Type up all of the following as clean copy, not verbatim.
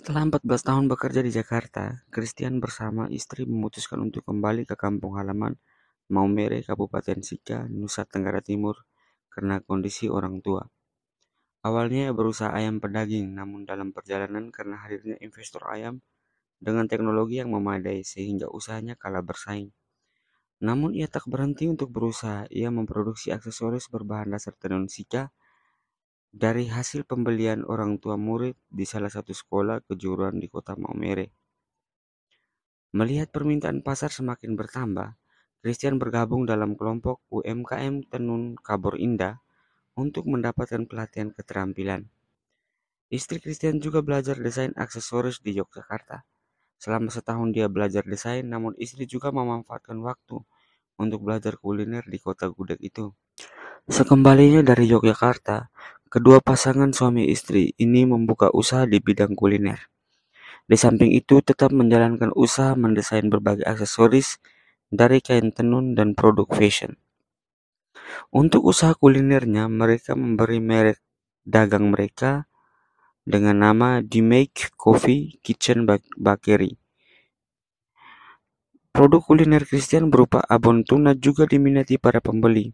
Setelah 14 tahun bekerja di Jakarta, Christian bersama istri memutuskan untuk kembali ke kampung halaman Maumere, Kabupaten Sika, Nusa Tenggara Timur, karena kondisi orang tua. Awalnya ia berusaha ayam pedaging, namun dalam perjalanan karena hadirnya investor ayam dengan teknologi yang memadai sehingga usahanya kalah bersaing. Namun ia tak berhenti untuk berusaha, ia memproduksi aksesoris berbahan dasar tenun Sika dari hasil pembelian orang tua murid di salah satu sekolah kejuruan di kota Maumere. Melihat permintaan pasar semakin bertambah, Christian bergabung dalam kelompok UMKM Tenun Kabor Indah untuk mendapatkan pelatihan keterampilan. Istri Christian juga belajar desain aksesoris di Yogyakarta. Selama setahun dia belajar desain, namun istri juga memanfaatkan waktu untuk belajar kuliner di kota gudeg itu. Sekembalinya dari Yogyakarta, kedua pasangan suami istri ini membuka usaha di bidang kuliner. Di samping itu, tetap menjalankan usaha mendesain berbagai aksesoris dari kain tenun dan produk fashion. Untuk usaha kulinernya, mereka memberi merek dagang mereka dengan nama The Make Coffee Kitchen Bakery. Produk kuliner Christian berupa abon tuna juga diminati para pembeli.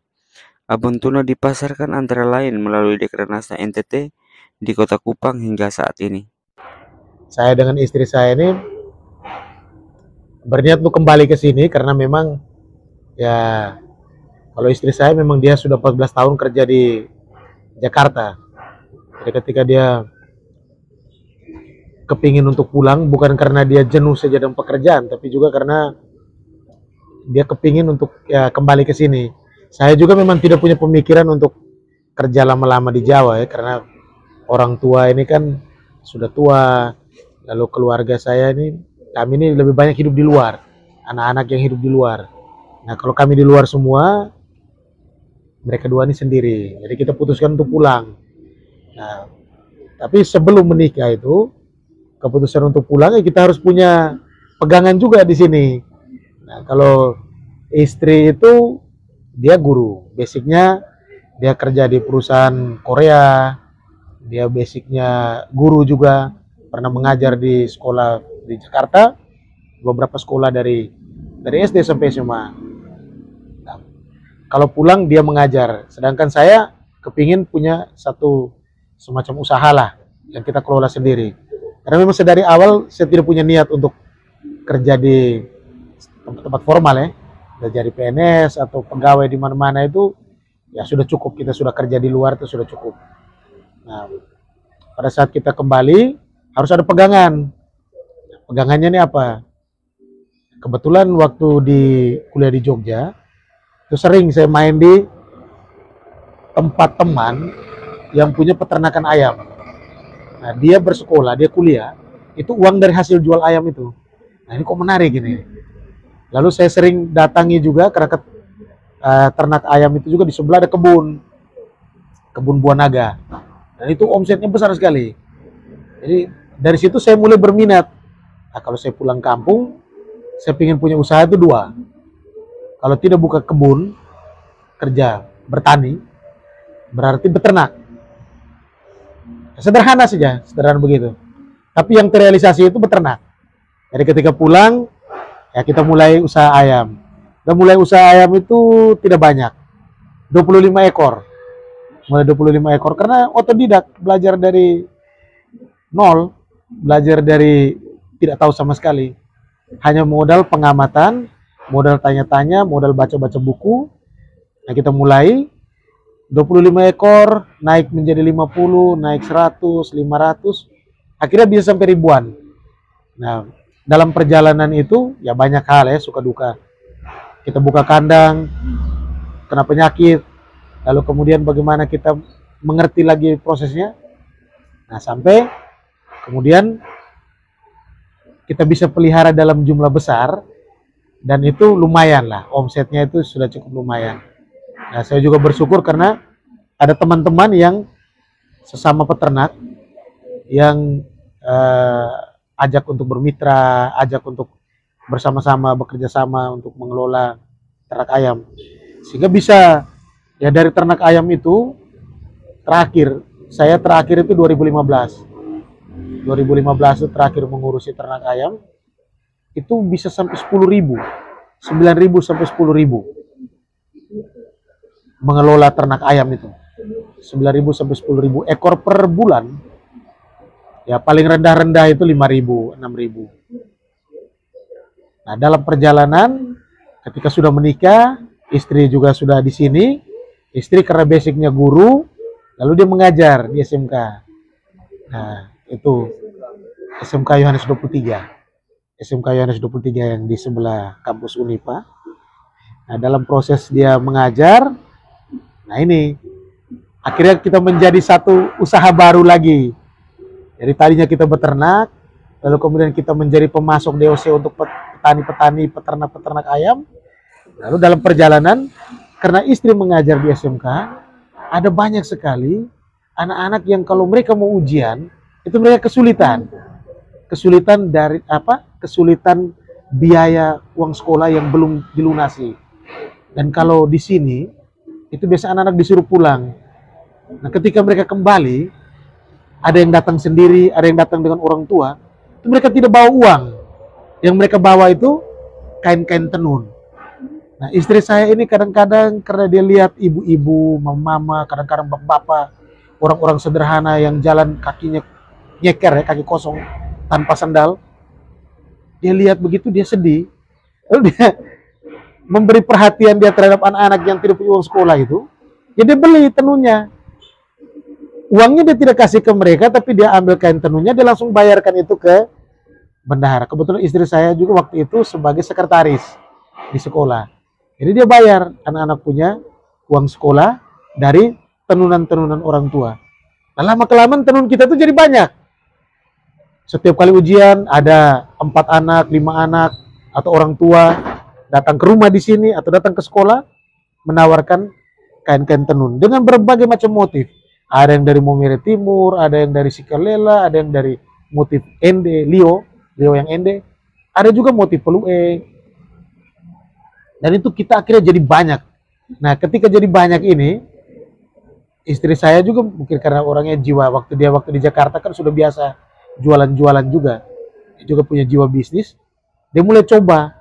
Abon tuna dipasarkan antara lain melalui Dekranasda NTT di Kota Kupang hingga saat ini. Saya dengan istri saya ini berniat untuk kembali ke sini karena memang ya kalau istri saya memang dia sudah 14 tahun kerja di Jakarta. Jadi ketika dia kepingin untuk pulang bukan karena dia jenuh saja dengan pekerjaan, tapi juga karena dia kepingin untuk ya kembali ke sini. Saya juga memang tidak punya pemikiran untuk kerja lama-lama di Jawa ya, karena orang tua ini kan sudah tua, lalu keluarga saya ini, kami ini lebih banyak hidup di luar, anak-anak yang hidup di luar. Nah kalau kami di luar semua, mereka dua ini sendiri, jadi kita putuskan untuk pulang. Nah, tapi sebelum menikah itu, keputusan untuk pulang ya kita harus punya pegangan juga di sini. Nah kalau istri itu dia guru, basicnya dia kerja di perusahaan Korea, dia basicnya guru juga, pernah mengajar di sekolah di Jakarta, beberapa sekolah dari SD sampai SMA. Nah, kalau pulang dia mengajar, sedangkan saya kepingin punya satu semacam usaha lah yang kita kelola sendiri. Karena memang dari awal saya tidak punya niat untuk kerja di tempat-tempat formal ya, jadi PNS atau pegawai di mana-mana itu ya sudah cukup, kita sudah kerja di luar itu sudah cukup. Nah, pada saat kita kembali harus ada pegangan. Pegangannya ini apa? Kebetulan waktu di kuliah di Jogja, itu sering saya main di tempat teman yang punya peternakan ayam. Nah, dia bersekolah, dia kuliah, itu uang dari hasil jual ayam itu. Nah, ini kok menarik ini. Lalu saya sering datangi juga karena ternak ayam itu juga di sebelah ada kebun buah naga. Dan itu omsetnya besar sekali. Jadi dari situ saya mulai berminat. Nah, kalau saya pulang kampung, saya ingin punya usaha itu dua. Kalau tidak buka kebun, kerja bertani, berarti beternak. Sederhana saja, sederhana begitu. Tapi yang terrealisasi itu beternak. Jadi ketika pulang, ya kita mulai usaha ayam. Dan mulai usaha ayam itu tidak banyak. 25 ekor. Mulai 25 ekor karena otodidak, belajar dari nol, belajar dari tidak tahu sama sekali. Hanya modal pengamatan, modal tanya-tanya, modal baca-baca buku. Nah, kita mulai 25 ekor, naik menjadi 50, naik 100, 500, akhirnya bisa sampai ribuan. Nah, dalam perjalanan itu ya banyak hal ya, suka duka. Kita buka kandang, kena penyakit, lalu kemudian bagaimana kita mengerti lagi prosesnya. Nah, sampai kemudian kita bisa pelihara dalam jumlah besar, dan itu lumayan lah, omsetnya itu sudah cukup lumayan. Nah, saya juga bersyukur karena ada teman-teman yang sesama peternak yang ajak untuk bermitra, ajak untuk bersama-sama bekerja sama untuk mengelola ternak ayam. Sehingga bisa ya dari ternak ayam itu saya terakhir itu 2015. 2015 itu terakhir mengurusi ternak ayam, itu bisa sampai 10.000, 9.000 sampai 10.000 mengelola ternak ayam itu. 9.000 sampai 10.000 ekor per bulan. Ya paling rendah-rendah itu 5.000, 6.000. Nah, dalam perjalanan ketika sudah menikah, istri juga sudah di sini. Istri karena basicnya guru, lalu dia mengajar di SMK. Nah, itu SMK Yohanes 23. SMK Yohanes 23 yang di sebelah kampus Unipa. Nah, dalam proses dia mengajar, nah ini akhirnya kita menjadi satu usaha baru lagi. Jadi tadinya kita beternak, lalu kemudian kita menjadi pemasok DOC untuk petani-petani, peternak-peternak ayam. Lalu dalam perjalanan, karena istri mengajar di SMK, ada banyak sekali anak-anak yang kalau mereka mau ujian, itu mereka kesulitan. Kesulitan dari apa? Kesulitan biaya uang sekolah yang belum dilunasi. Dan kalau di sini, itu biasa anak-anak disuruh pulang. Nah, ketika mereka kembali, ada yang datang sendiri, ada yang datang dengan orang tua, itu mereka tidak bawa uang. Yang mereka bawa itu kain-kain tenun. Nah, istri saya ini kadang-kadang karena dia lihat ibu-ibu, mama-mama, kadang-kadang bapak-bapak, orang-orang sederhana yang jalan kakinya nyeker ya, kaki kosong, tanpa sandal. Dia lihat begitu, dia sedih. Lalu dia memberi perhatian dia terhadap anak-anak yang tidak punya uang sekolah itu. Ya dia beli tenunnya. Uangnya dia tidak kasih ke mereka, tapi dia ambil kain tenunnya, dia langsung bayarkan itu ke bendahara. Kebetulan istri saya juga waktu itu sebagai sekretaris di sekolah. Jadi dia bayar anak-anak punya uang sekolah dari tenunan-tenunan orang tua. Nah, lama-kelamaan tenun kita tuh jadi banyak. Setiap kali ujian ada 4 anak, 5 anak, atau orang tua datang ke rumah di sini atau datang ke sekolah menawarkan kain-kain tenun dengan berbagai macam motif. Ada yang dari Maumere Timur, ada yang dari Sikalela, ada yang dari motif ende, Lio yang ende, ada juga motif pelue. Dan itu kita akhirnya jadi banyak. Nah, ketika jadi banyak ini, istri saya juga mungkin karena orangnya waktu di Jakarta kan sudah biasa jualan-jualan juga. Dia juga punya jiwa bisnis. Dia mulai coba.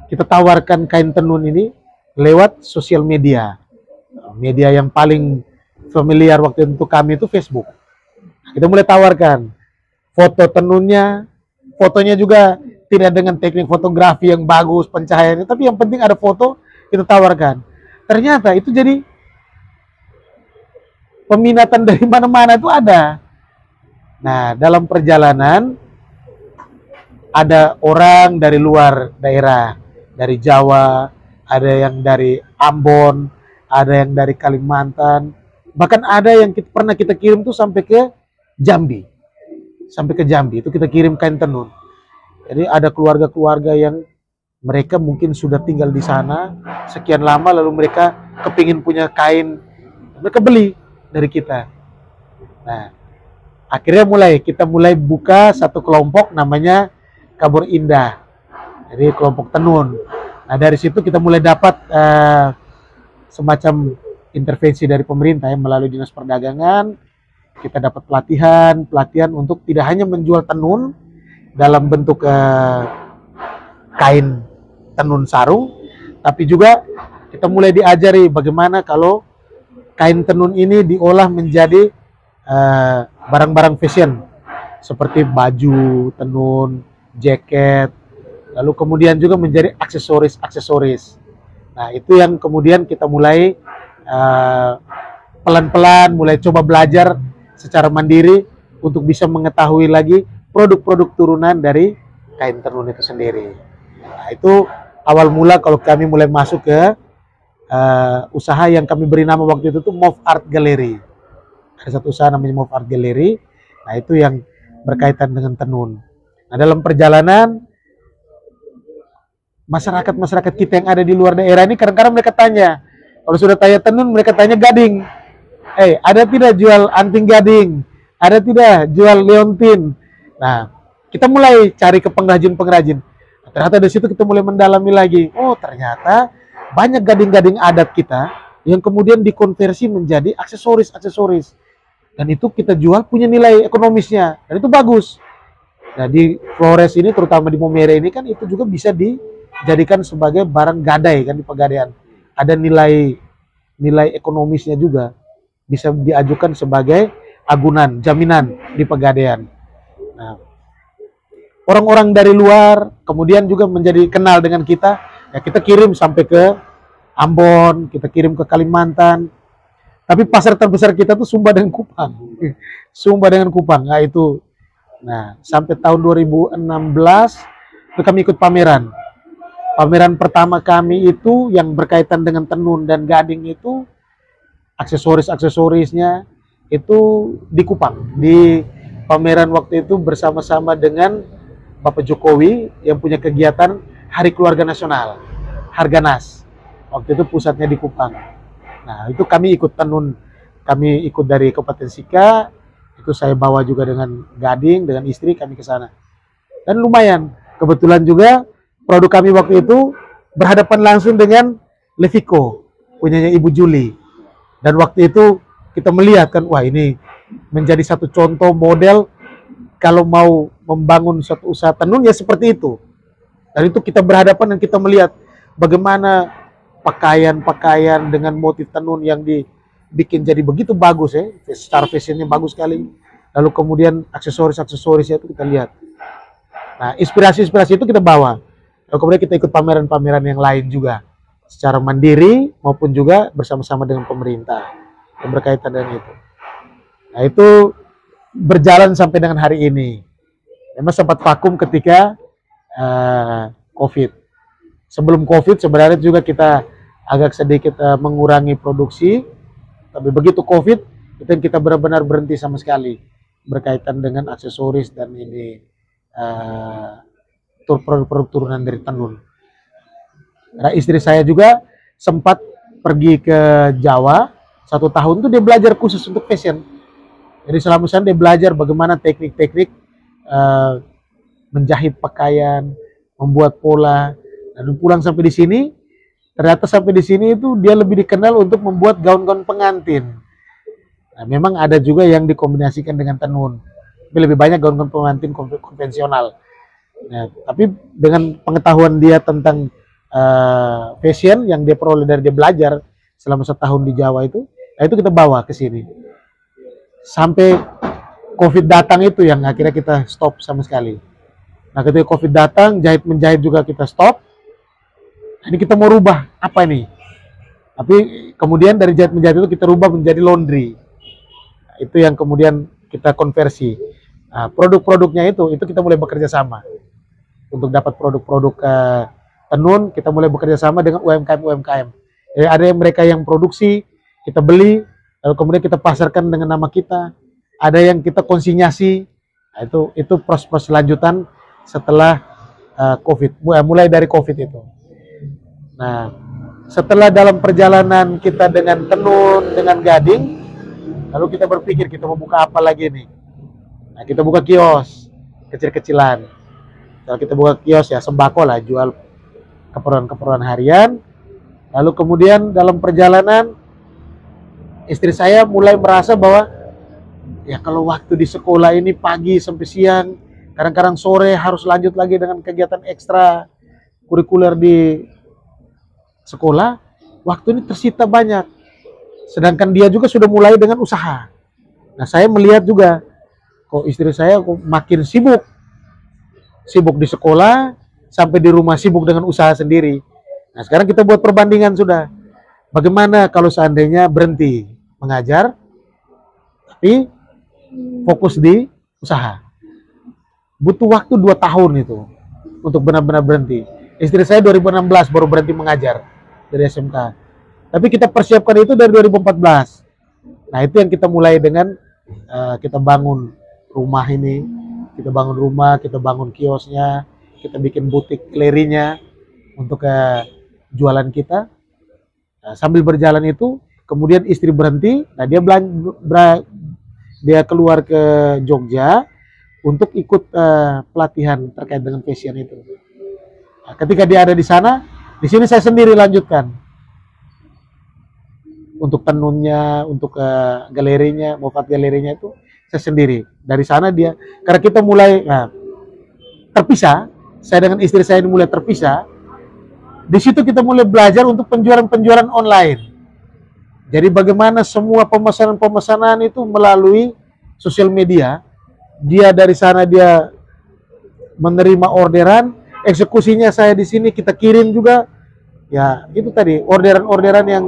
Kita tawarkan kain tenun ini lewat sosial media. Media yang paling familiar waktu itu untuk kami itu Facebook. Kita mulai tawarkan foto tenunnya, fotonya juga tidak dengan teknik fotografi yang bagus, pencahayaannya, tapi yang penting ada foto, kita tawarkan. Ternyata itu jadi peminatan dari mana-mana itu ada. Nah, dalam perjalanan ada orang dari luar daerah, dari Jawa, ada yang dari Ambon, ada yang dari Kalimantan, bahkan ada yang pernah kita kirim tuh sampai ke Jambi. Sampai ke Jambi, itu kita kirim kain tenun. Jadi ada keluarga-keluarga yang mereka mungkin sudah tinggal di sana sekian lama, lalu mereka kepingin punya kain, mereka beli dari kita. Nah, akhirnya kita mulai buka satu kelompok namanya Kabur Indah, jadi kelompok tenun. Nah, dari situ kita mulai dapat semacam intervensi dari pemerintah ya, melalui Dinas Perdagangan. Kita dapat pelatihan untuk tidak hanya menjual tenun dalam bentuk kain tenun sarung, tapi juga kita mulai diajari bagaimana kalau kain tenun ini diolah menjadi barang-barang fashion seperti baju tenun, jaket, lalu kemudian juga menjadi aksesoris. Nah, itu yang kemudian kita mulai pelan-pelan mulai coba belajar secara mandiri untuk bisa mengetahui lagi produk-produk turunan dari kain tenun itu sendiri. Nah, itu awal mula kalau kami mulai masuk ke usaha yang kami beri nama waktu itu tuh Move Art Gallery. Ada satu usaha namanya Move Art Gallery. Nah, itu yang berkaitan dengan tenun. Nah, dalam perjalanan masyarakat kita yang ada di luar daerah ini kadang-kadang mereka tanya, kalau sudah tanya tenun mereka tanya gading. Ada tidak jual anting gading? Ada tidak jual leontin? Nah, kita mulai cari ke pengrajin-pengrajin. Ternyata dari situ kita mulai mendalami lagi. Oh, ternyata banyak gading-gading adat kita yang kemudian dikonversi menjadi aksesoris. dan itu kita jual punya nilai ekonomisnya, dan itu bagus. Nah di Flores ini, terutama di Momere ini kan, itu juga bisa dijadikan sebagai barang gadai kan di Pegadaian. Ada nilai ekonomisnya juga, bisa diajukan sebagai agunan, jaminan di Pegadaian. Nah, orang-orang dari luar kemudian juga menjadi kenal dengan kita, ya kita kirim sampai ke Ambon, kita kirim ke Kalimantan. Tapi pasar terbesar kita tuh Sumba dengan Kupang. Sumba dengan Kupang. Nah itu. Nah, sampai tahun 2016 itu kami ikut pameran. Pameran pertama kami itu yang berkaitan dengan tenun dan gading itu, aksesoris-aksesorisnya itu di Kupang. Di pameran waktu itu bersama-sama dengan Bapak Jokowi yang punya kegiatan Hari Keluarga Nasional, Harganas. Waktu itu pusatnya di Kupang. Nah, itu kami ikut tenun, kami ikut dari Kabupaten Sika, itu saya bawa juga dengan gading, dengan istri kami ke sana. Dan lumayan, kebetulan juga produk kami waktu itu berhadapan langsung dengan Levico, punyanya Ibu Juli. Dan waktu itu kita melihat kan, wah ini menjadi satu contoh model kalau mau membangun suatu usaha tenun ya seperti itu. Dan itu kita berhadapan dan kita melihat bagaimana pakaian-pakaian dengan motif tenun yang dibikin jadi begitu bagus ya, secara fashionnya bagus sekali. Lalu kemudian aksesoris-aksesorisnya itu kita lihat. Nah, inspirasi-inspirasi itu kita bawa. Lalu kemudian kita ikut pameran-pameran yang lain juga, secara mandiri maupun juga bersama-sama dengan pemerintah yang berkaitan dengan itu. Nah, itu berjalan sampai dengan hari ini. Memang sempat vakum ketika COVID. Sebelum COVID sebenarnya juga kita agak sedikit mengurangi produksi, tapi begitu COVID itu kita benar-benar berhenti sama sekali berkaitan dengan aksesoris dan ini produk-produk turunan dari tenun. Nah, istri saya juga sempat pergi ke Jawa 1 tahun tuh dia belajar khusus untuk fashion. Jadi selama sana dia belajar bagaimana teknik-teknik menjahit pakaian, membuat pola. Dan pulang sampai di sini, ternyata sampai di sini itu dia lebih dikenal untuk membuat gaun-gaun pengantin. Nah, memang ada juga yang dikombinasikan dengan tenun, tapi lebih banyak gaun-gaun pengantin konvensional. Nah, tapi dengan pengetahuan dia tentang fashion yang dia peroleh dari dia belajar selama 1 tahun di Jawa itu, nah itu kita bawa ke sini. Sampai COVID datang itu yang akhirnya kita stop sama sekali. Nah, ketika COVID datang, jahit-menjahit juga kita stop. Ini kita mau rubah apa nih? Tapi kemudian dari jahit-menjahit itu kita rubah menjadi laundry. Nah, itu yang kemudian kita konversi. Nah, produk-produknya itu kita mulai bekerja sama untuk dapat produk-produk tenun. Kita mulai bekerja sama dengan UMKM. Jadi ada yang mereka yang produksi, kita beli, lalu kemudian kita pasarkan dengan nama kita. Ada yang kita konsinyasi. Nah, itu proses lanjutan setelah COVID. Mulai dari COVID itu. Nah, setelah dalam perjalanan kita dengan tenun, dengan gading, lalu kita berpikir kita mau buka apa lagi nih. Nah, kita buka kios kecil-kecilan. Kalau kita buka kios ya sembako lah, jual keperluan-keperluan harian. Lalu kemudian dalam perjalanan istri saya mulai merasa bahwa ya kalau waktu di sekolah ini pagi sampai siang, kadang-kadang sore harus lanjut lagi dengan kegiatan ekstra kurikuler di sekolah, waktu ini tersita banyak. Sedangkan dia juga sudah mulai dengan usaha. Nah, saya melihat juga kok istri saya kok makin sibuk. Sibuk di sekolah, sampai di rumah sibuk dengan usaha sendiri. Nah, sekarang kita buat perbandingan sudah. Bagaimana kalau seandainya berhenti mengajar, tapi fokus di usaha. Butuh waktu 2 tahun itu untuk benar-benar berhenti. Istri saya 2016 baru berhenti mengajar dari SMK. Tapi kita persiapkan itu dari 2014. Nah, itu yang kita mulai dengan kita bangun rumah ini. Kita bangun rumah, kita bangun kiosnya, kita bikin butik kelerinya untuk jualan kita. Nah, sambil berjalan itu, kemudian istri berhenti. Nah, dia keluar ke Jogja untuk ikut pelatihan terkait dengan fashion itu. Nah, ketika dia ada di sana, di sini saya sendiri lanjutkan. untuk tenunnya, untuk galerinya, mofat galerinya itu saya sendiri. Dari sana dia, karena kita mulai terpisah, saya dengan istri saya ini mulai terpisah. Di situ kita mulai belajar untuk penjualan-penjualan online. Jadi bagaimana semua pemesanan-pemesanan itu melalui sosial media. Dia dari sana dia menerima orderan, eksekusinya saya di sini, kita kirim juga. Ya, itu tadi orderan-orderan yang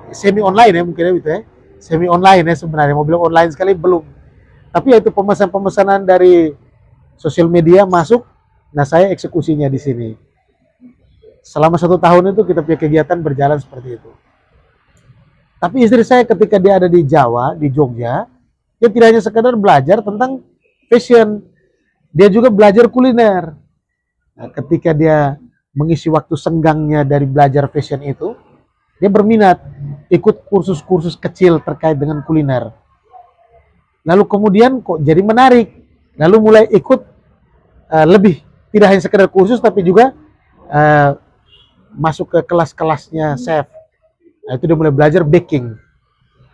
semi online ya mungkin ya gitu ya. Semi online ya sebenarnya, mau bilang online sekali belum. Tapi ya itu pemesanan-pemesanan dari sosial media masuk, nah saya eksekusinya di sini. Selama 1 tahun itu kita punya kegiatan berjalan seperti itu. Tapi istri saya ketika dia ada di Jawa, di Jogja, dia tidak hanya sekedar belajar tentang fashion, dia juga belajar kuliner. Nah, ketika dia mengisi waktu senggangnya dari belajar fashion itu, dia berminat ikut kursus-kursus kecil terkait dengan kuliner. Lalu kemudian kok jadi menarik, lalu mulai ikut lebih, tidak hanya sekedar kursus tapi juga masuk ke kelas-kelasnya chef. Nah, itu dia mulai belajar baking,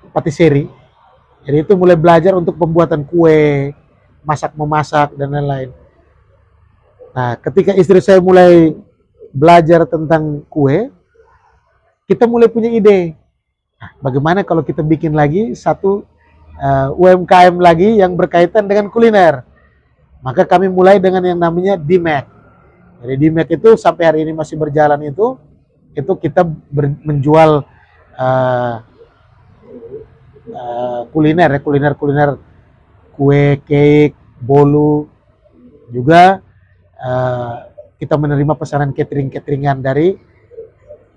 patisserie. Jadi itu mulai belajar untuk pembuatan kue, masak-memasak dan lain-lain. Nah, ketika istri saya mulai belajar tentang kue, kita mulai punya ide. Nah, bagaimana kalau kita bikin lagi satu UMKM lagi yang berkaitan dengan kuliner? Maka kami mulai dengan yang namanya DMAC. Jadi DMAC itu sampai hari ini masih berjalan itu kita menjual kuliner kue, cake, bolu, juga kita menerima pesanan cateringan dari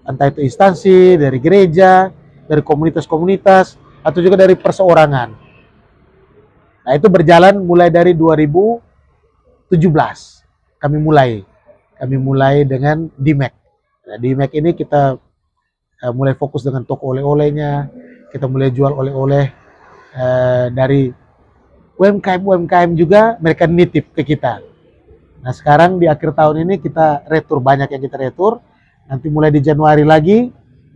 entah itu instansi, dari gereja, dari komunitas-komunitas, atau juga dari perseorangan. Nah itu berjalan mulai dari 2017 kami mulai dengan DMAC. Nah, DMAC ini kita mulai fokus dengan toko oleh-olehnya, kita mulai jual oleh-oleh dari UMKM juga, mereka nitip ke kita. Nah sekarang di akhir tahun ini kita retur, banyak yang kita retur. Nanti mulai di Januari lagi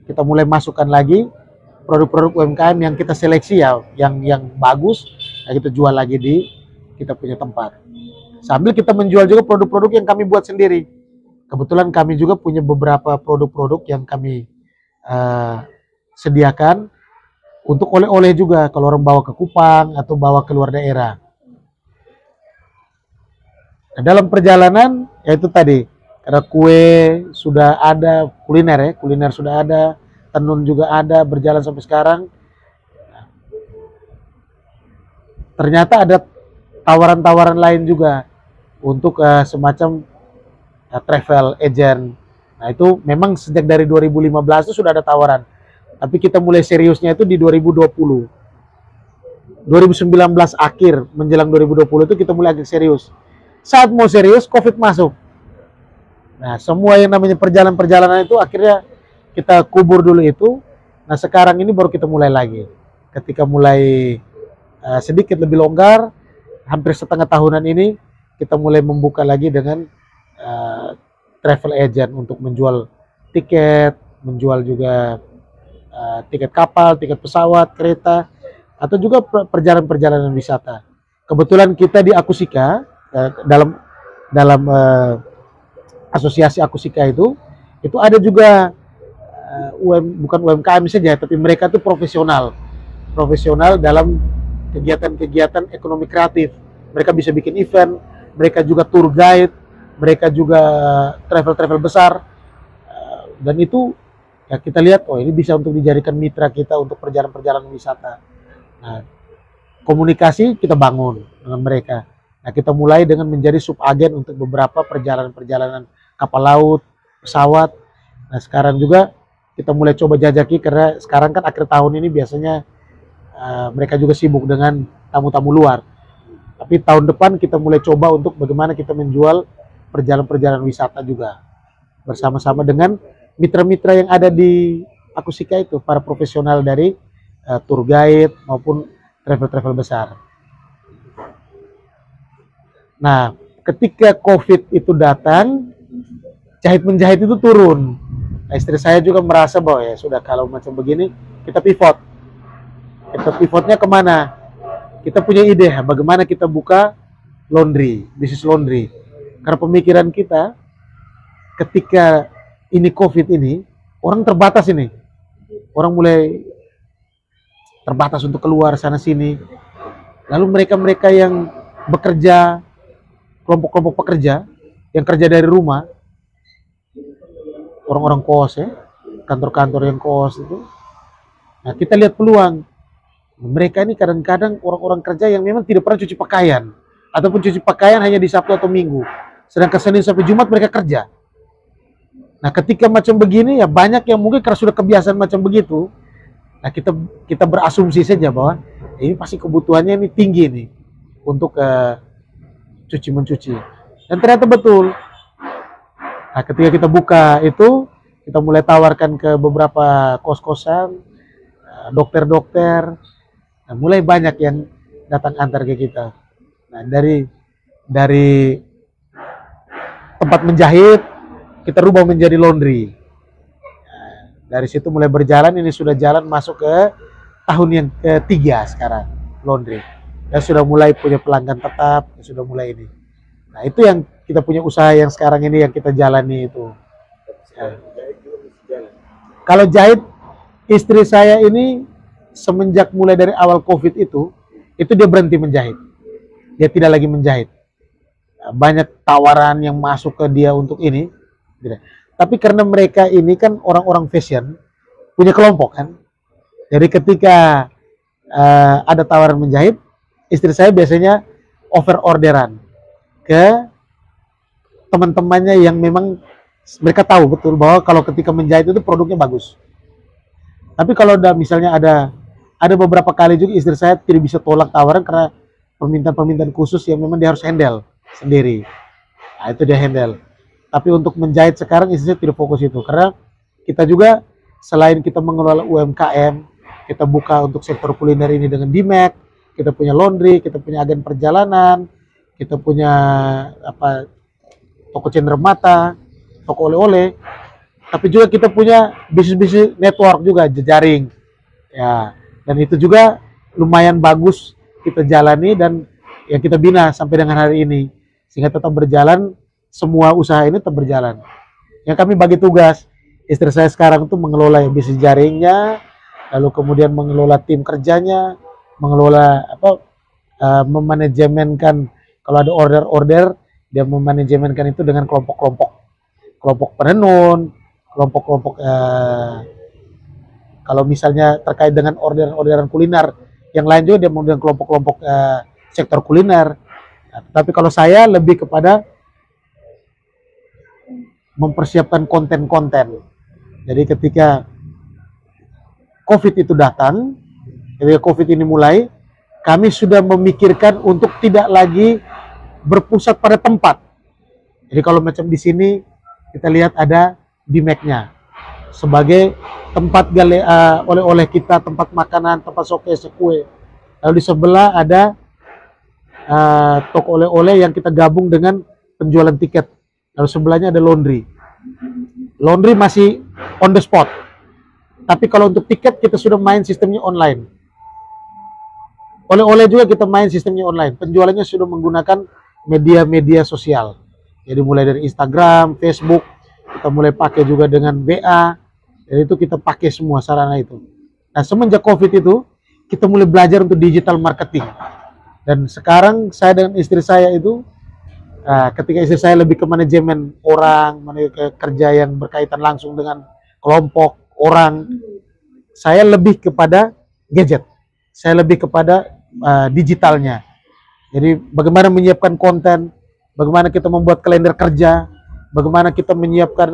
kita mulai masukkan lagi produk-produk UMKM yang kita seleksi ya, yang bagus, nah kita jual lagi di kita punya tempat. Sambil kita menjual juga produk-produk yang kami buat sendiri. Kebetulan kami juga punya beberapa produk-produk yang kami sediakan untuk oleh-oleh juga kalau orang bawa ke Kupang atau bawa ke luar daerah. Nah, dalam perjalanan yaitu tadi, karena kue sudah ada, kuliner sudah ada, tenun juga ada, berjalan sampai sekarang. Ternyata ada tawaran-tawaran lain juga untuk semacam travel agent. Nah itu memang sejak dari 2015 itu sudah ada tawaran. Tapi kita mulai seriusnya itu di 2020. 2019 akhir menjelang 2020 itu kita mulai agak serius. Saat mau serius, COVID masuk. Nah semua yang namanya perjalanan itu akhirnya kita kubur dulu itu. Nah sekarang ini baru kita mulai lagi. Ketika mulai sedikit lebih longgar, hampir setengah tahunan ini kita mulai membuka lagi dengan travel agent untuk menjual tiket, menjual juga tiket kapal, tiket pesawat, kereta, atau juga perjalanan-perjalanan wisata. Kebetulan kita di Akusika, dalam asosiasi Akusika itu ada juga bukan UMKM saja, tapi mereka itu profesional dalam kegiatan-kegiatan ekonomi kreatif. Mereka bisa bikin event, mereka juga tour guide, mereka juga travel besar, dan itu ya kita lihat, oh ini bisa untuk dijadikan mitra kita untuk perjalanan wisata. Nah, komunikasi kita bangun dengan mereka. Nah, kita mulai dengan menjadi subagen untuk beberapa perjalanan kapal laut, pesawat. Nah, sekarang juga kita mulai coba jajaki, karena sekarang kan akhir tahun ini biasanya mereka juga sibuk dengan tamu-tamu luar. Tapi tahun depan kita mulai coba untuk bagaimana kita menjual perjalanan wisata juga bersama-sama dengan mitra-mitra yang ada di Akusika itu, para profesional dari tour guide maupun travel besar. Nah, ketika COVID itu datang, jahit menjahit itu turun. Nah, istri saya juga merasa bahwa ya sudah, kalau macam begini kita pivot. Kita pivotnya kemana? Kita punya ide bagaimana kita buka laundry, bisnis laundry. Karena pemikiran kita ketika ini COVID ini, orang terbatas ini. Orang mulai terbatas untuk keluar sana sini. Lalu mereka-mereka yang bekerja, kelompok-kelompok pekerja yang kerja dari rumah, orang-orang kos ya, kantor-kantor yang kos itu. Nah, kita lihat peluang. Mereka ini kadang-kadang orang-orang kerja yang memang tidak pernah cuci pakaian, ataupun cuci pakaian hanya di Sabtu atau Minggu. Sedangkan Senin sampai Jumat mereka kerja. Nah, ketika macam begini ya banyak yang mungkin karena sudah kebiasaan macam begitu. Nah, kita berasumsi saja bahwa ini pasti kebutuhannya ini tinggi nih untuk cuci mencuci. Dan ternyata betul. Nah, ketika kita buka itu, kita mulai tawarkan ke beberapa kos-kosan, dokter-dokter, nah, mulai banyak yang datang antar ke kita. Nah, dari tempat menjahit kita rubah menjadi laundry. Nah, dari situ mulai berjalan, ini sudah jalan masuk ke tahun yang ketiga sekarang laundry. Dan sudah mulai punya pelanggan tetap, sudah mulai ini. Nah, itu yang kita punya usaha yang sekarang ini yang kita jalani itu. Ya. Kalau jahit, istri saya ini semenjak mulai dari awal COVID itu dia berhenti menjahit. Dia tidak lagi menjahit. Banyak tawaran yang masuk ke dia untuk ini. Tapi karena mereka ini kan orang-orang fashion, punya kelompok kan. Jadi ketika ada tawaran menjahit, istri saya biasanya over orderan ke teman-temannya yang memang mereka tahu betul bahwa kalau ketika menjahit itu produknya bagus. Tapi kalau misalnya ada beberapa kali juga istri saya tidak bisa tolak tawaran karena permintaan-permintaan khusus yang memang dia harus handle sendiri. Nah, itu dia handle. Tapi untuk menjahit sekarang istri saya tidak fokus itu karena kita juga selain kita mengelola UMKM, kita buka untuk sektor kuliner ini dengan DMAC, kita punya laundry, kita punya agen perjalanan, kita punya toko cenderamata, toko oleh-oleh, tapi juga kita punya bisnis-bisnis network juga, jejaring. Ya, dan itu juga lumayan bagus kita jalani dan yang kita bina sampai dengan hari ini. Sehingga tetap berjalan, semua usaha ini tetap berjalan. Yang kami bagi tugas, istri saya sekarang itu mengelola bisnis jaringnya, lalu kemudian mengelola tim kerjanya, mengelola memanajemenkan kalau ada order-order, dia memanajemenkan itu dengan kelompok penenun, kelompok kalau misalnya terkait dengan orderan kuliner yang lain juga dia dengan kelompok-kelompok sektor kuliner. Nah, tapi kalau saya lebih kepada mempersiapkan konten-konten. Jadi ketika COVID itu datang, ketika COVID ini mulai, kami sudah memikirkan untuk tidak lagi berpusat pada tempat. Jadi kalau macam di sini kita lihat ada DMAC-nya sebagai tempat oleh-oleh kita, tempat makanan, tempat showcase kue. Lalu di sebelah ada toko oleh-oleh yang kita gabung dengan penjualan tiket. Lalu sebelahnya ada laundry. Laundry masih on the spot. Tapi kalau untuk tiket kita sudah main sistemnya online. Oleh-oleh juga kita main sistemnya online. Penjualannya sudah menggunakan media-media sosial. Jadi mulai dari Instagram, Facebook, kita mulai pakai juga dengan WA. Dan itu kita pakai semua sarana itu. Nah, semenjak COVID itu, kita mulai belajar untuk digital marketing. Dan sekarang saya dengan istri saya itu, ketika istri saya lebih ke manajemen orang, ke kerja yang berkaitan langsung dengan kelompok orang, saya lebih kepada gadget. Saya lebih kepada digitalnya. Jadi bagaimana menyiapkan konten, bagaimana kita membuat kalender kerja, bagaimana kita menyiapkan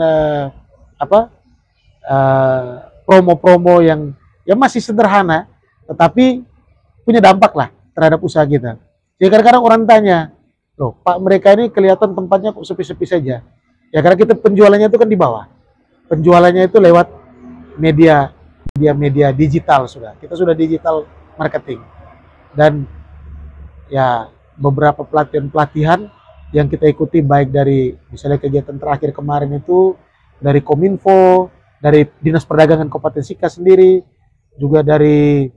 promo-promo yang masih sederhana, tetapi punya dampak lah terhadap usaha kita. Jadi kadang-kadang orang tanya, loh Pak, mereka ini kelihatan tempatnya kok sepi-sepi saja. Ya karena kita penjualannya itu kan di bawah. Penjualannya itu lewat media digital sudah. Kita sudah digital marketing. Dan ya beberapa pelatihan yang kita ikuti baik dari misalnya kegiatan terakhir kemarin itu dari Kominfo, dari Dinas Perdagangan Kabupaten Sika sendiri, juga dari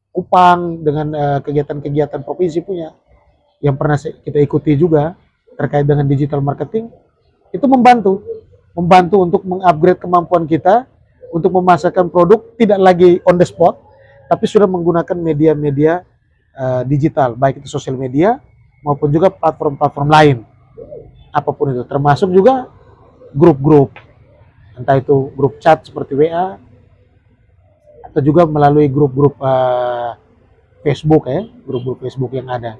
Kupang dengan kegiatan-kegiatan provinsi punya yang pernah kita ikuti juga terkait dengan digital marketing, itu membantu untuk mengupgrade kemampuan kita untuk memasarkan produk tidak lagi on the spot, tapi sudah menggunakan media-media digital, baik itu sosial media maupun juga platform-platform lain, apapun itu, termasuk juga grup-grup, entah itu grup chat seperti WA atau juga melalui grup-grup Facebook ya, grup-grup Facebook yang ada.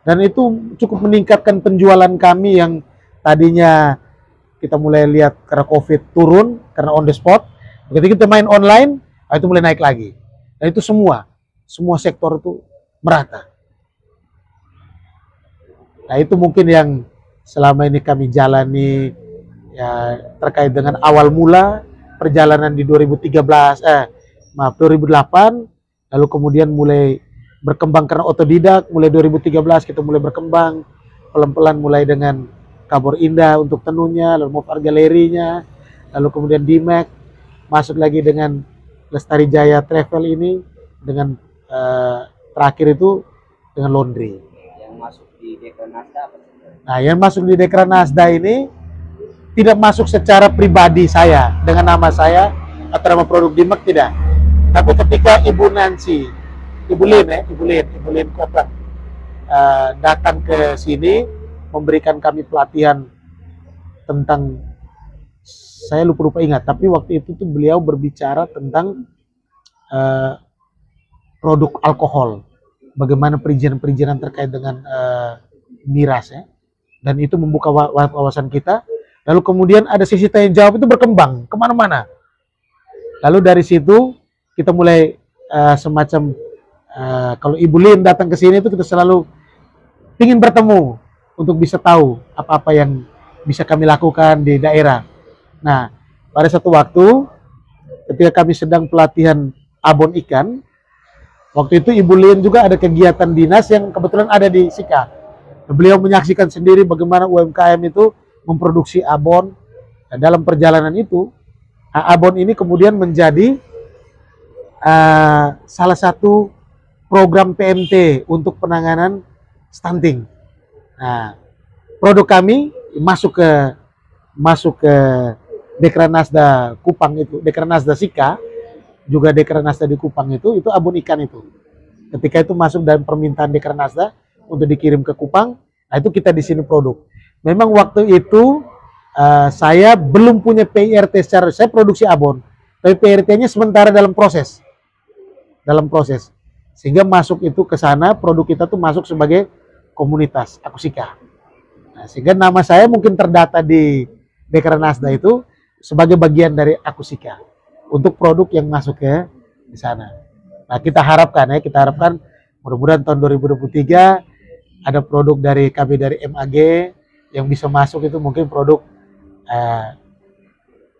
Dan itu cukup meningkatkan penjualan kami yang tadinya kita mulai lihat karena COVID turun, karena on the spot. Ketika kita main online, itu mulai naik lagi. Dan itu semua sektor itu merata. Nah itu mungkin yang selama ini kami jalani ya, terkait dengan awal mula perjalanan di 2008, lalu kemudian mulai berkembang karena otodidak, mulai 2013 kita mulai berkembang, pelan-pelan mulai dengan Kabor Indah untuk tenunnya, lalu Move Art Galerinya, lalu kemudian Dimek, masuk lagi dengan Lestari Jaya Travel ini, dengan terakhir itu dengan laundry. Yang masuk di Dekranasda apa? Nah, yang masuk di Dekranasda ini tidak masuk secara pribadi saya dengan nama saya atau nama produk Dimek, tidak. Tapi ketika Ibu Nancy, Ibu Lin Koplang datang ke sini memberikan kami pelatihan tentang, saya lupa ingat, tapi waktu itu tuh beliau berbicara tentang produk alkohol, bagaimana perizinan-perizinan terkait dengan miras ya, dan itu membuka wawasan kita. Lalu kemudian ada sisi tanya jawab itu berkembang kemana-mana. Lalu dari situ kita mulai semacam kalau Ibu Lin datang ke sini itu kita selalu ingin bertemu untuk bisa tahu apa-apa yang bisa kami lakukan di daerah. Nah, pada satu waktu ketika kami sedang pelatihan abon ikan, waktu itu Ibu Lin juga ada kegiatan dinas yang kebetulan ada di Sika. Beliau menyaksikan sendiri bagaimana UMKM itu memproduksi abon. Nah, dalam perjalanan itu, abon ini kemudian menjadi salah satu program PMT untuk penanganan stunting. Nah, produk kami masuk ke Dekranasda Kupang itu, Dekranasda Sika, juga Dekranasda di Kupang itu abon ikan itu. Ketika itu masuk dalam permintaan Dekranasda untuk dikirim ke Kupang, nah itu kita di sini produk. Memang waktu itu saya belum punya PIRT secara, saya produksi abon, tapi PIRT-nya sementara dalam proses. Sehingga masuk itu ke sana, produk kita tuh masuk sebagai komunitas Akusika. Nah, sehingga nama saya mungkin terdata di Dekranasda itu sebagai bagian dari Akusika untuk produk yang masuk ke di sana. Nah, kita harapkan mudah-mudahan tahun 2023 ada produk dari kami dari MAG yang bisa masuk, itu mungkin produk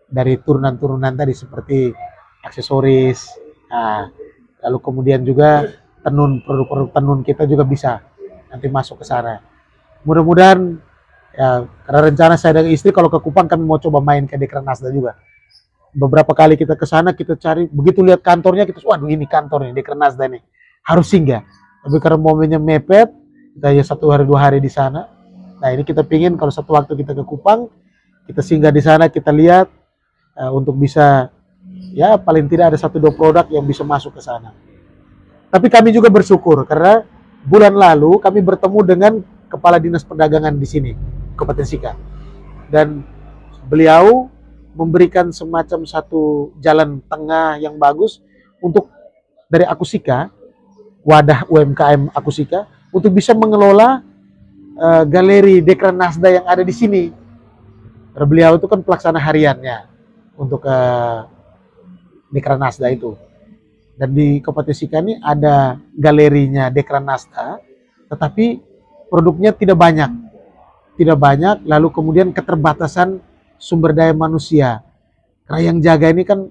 dari turunan-turunan tadi seperti aksesoris. Lalu kemudian juga tenun, produk-produk tenun kita juga bisa nanti masuk ke sana. Mudah-mudahan ya, karena rencana saya dan istri kalau ke Kupang kami mau coba main ke Dekranasda juga. Beberapa kali kita ke sana, kita cari, begitu lihat kantornya kita, waduh ini kantornya Dekranasda nih, harus singgah. Tapi karena momennya mepet, kita ya 1 hari 2 hari di sana. Nah, ini kita pingin kalau satu waktu kita ke Kupang, kita singgah di sana, kita lihat untuk bisa ya paling tidak ada 1-2 produk yang bisa masuk ke sana. Tapi kami juga bersyukur karena bulan lalu kami bertemu dengan Kepala Dinas Perdagangan di sini, Kabupaten Sika. Dan beliau memberikan semacam satu jalan tengah yang bagus untuk dari Akusika, wadah UMKM Akusika, untuk bisa mengelola galeri Dekranasda yang ada di sini. Karena beliau itu kan pelaksana hariannya untuk Dekranasda itu. Dan di Kabupaten Sika ini ada galerinya Dekranasda, tetapi produknya tidak banyak, lalu kemudian keterbatasan sumber daya manusia. Karena yang jaga ini kan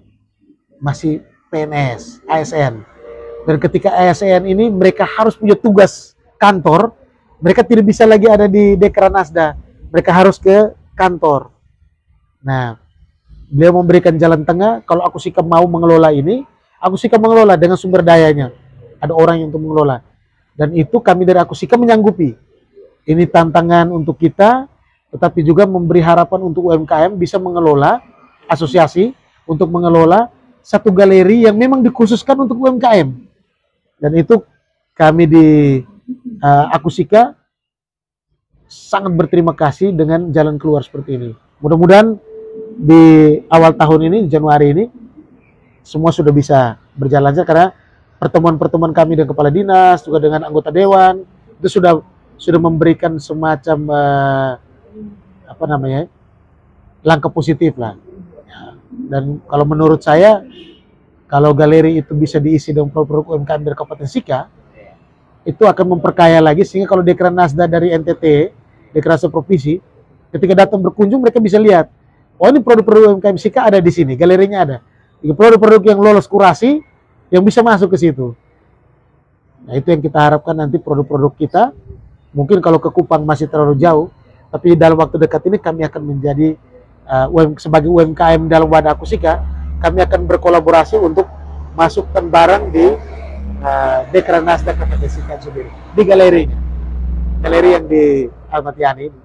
masih PNS, ASN. Dan ketika ASN ini mereka harus punya tugas kantor, mereka tidak bisa lagi ada di Dekranasda, mereka harus ke kantor. Nah, beliau memberikan jalan tengah, kalau Akusika mau mengelola ini, Akusika mengelola dengan sumber dayanya. Ada orang yang untuk mengelola. Dan itu kami dari Akusika menyanggupi. Ini tantangan untuk kita, tetapi juga memberi harapan untuk UMKM bisa mengelola asosiasi untuk mengelola satu galeri yang memang dikhususkan untuk UMKM. Dan itu kami di Akusika sangat berterima kasih dengan jalan keluar seperti ini. Mudah-mudahan di awal tahun ini, Januari ini, semua sudah bisa berjalan lancar karena pertemuan-pertemuan kami dengan kepala dinas, juga dengan anggota dewan, itu sudah memberikan semacam langkah positif lah. Dan kalau menurut saya, kalau galeri itu bisa diisi dengan produk-produk UMKM dari Kabupaten Sika, itu akan memperkaya lagi sehingga kalau Dekranasda dari NTT, Dekranasda Provinsi, ketika datang berkunjung mereka bisa lihat, oh ini produk-produk UMKM Sika ada di sini, galerinya ada. Produk-produk yang lolos kurasi yang bisa masuk ke situ. Nah itu yang kita harapkan nanti produk-produk kita. Mungkin kalau ke Kupang masih terlalu jauh, tapi dalam waktu dekat ini kami akan menjadi sebagai UMKM dalam wadah Akusika, kami akan berkolaborasi untuk masukkan barang di Dekranasda Kabupaten Sika sendiri, di galerinya, galeri yang di Ahmad Yani ini.